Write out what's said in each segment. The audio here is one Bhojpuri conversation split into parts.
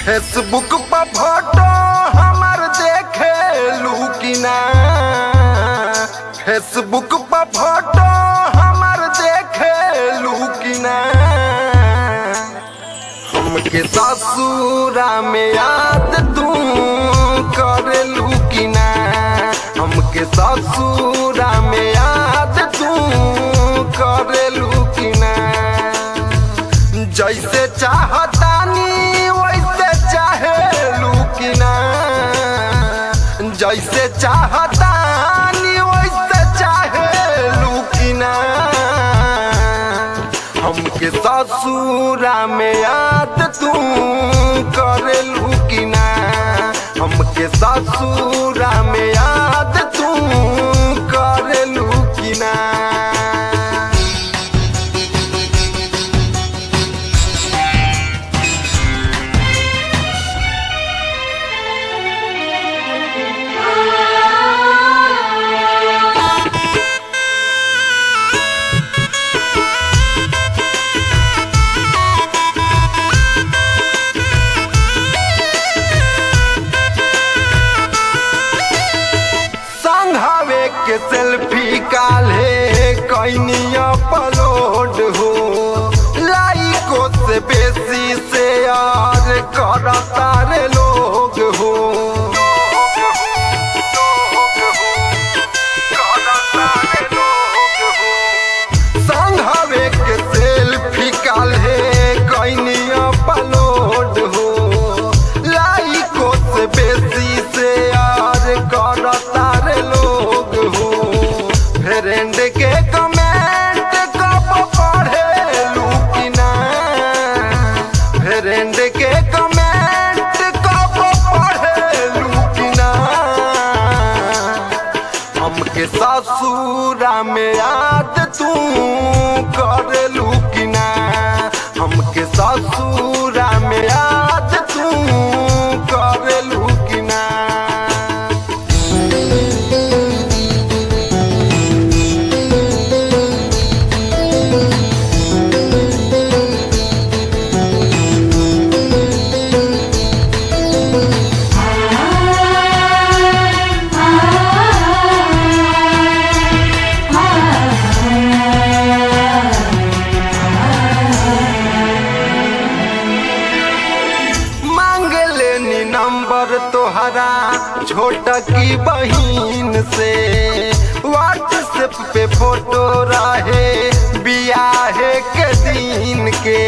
फेसबुक पर फोटो हमार देखे लू ना। फेसबुक पर फोटो हमार देखे लू ना। हमके ससुरा में याद तू करे लू ना। हमके ससुरा में याद तू करे लू ना। जैसे चाहतानी जैसे चाहतानी वैसे चाहे लूकिना। हमके ससुरा में याद तू करे लूकिना। हमके ससुरा में याद तू करे लूकिना। के सेल्फी काले कहीं अपलोड हो। लाइकों से बेसी शेयर करता रे लोग हो। संघवे के सेल्फी काले कहीं अपलोड हो। लाइकों से बेसी शेयर करता रे लोग हो। फ्रेंड के कमेंट कब पढ़े लूकिना। फ्रेंड के कमेंट कब पढ़े लूकिना। हमके ससुरा में याद तू करे लूकिना। हमके ससुरा में याद तू करे लूकिना। नंबर तोहरा छोटा की बहिन से। व्हाट्सएप पे फोटो रहे बियाहे के दिन के।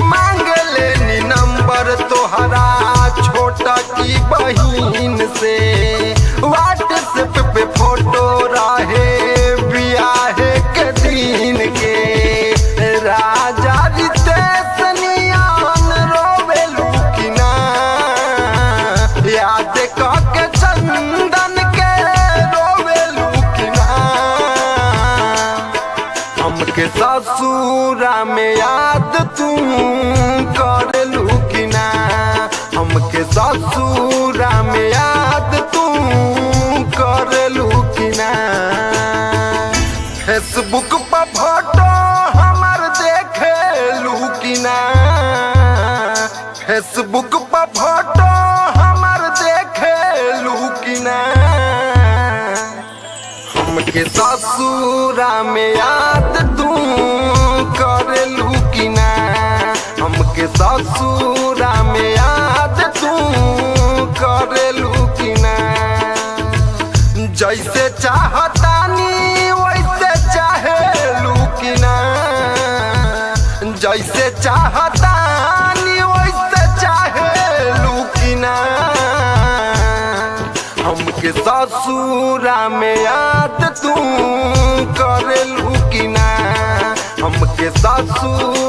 मांग लेनी नंबर तोहरा छोटा की बहिन से। व्हाट्सएप पे फोटो रहे बियाहे के दिन के। राजा रितेश नियान रोवे लूकिना। याद करके चंदन के रोवे लूकिना। हमके ससुरा में याद तू करे लूकिना। हमके ससुरा में याद तू करे लूकिना। फेसबुक पर फोटो हमार देखे लूकिना। फेसबुक पर फोटो हमार देखे लूकिना। हमके ससुरा में याद तू करे लूकिना। हमके ससुरा में याद तू करे लूकिना। जैसे चाहतानी वैसे चाहे लूकिना। जैसे चाहतानी हमके ससुरा में याद तू करेलू कि ना, हमके ससुर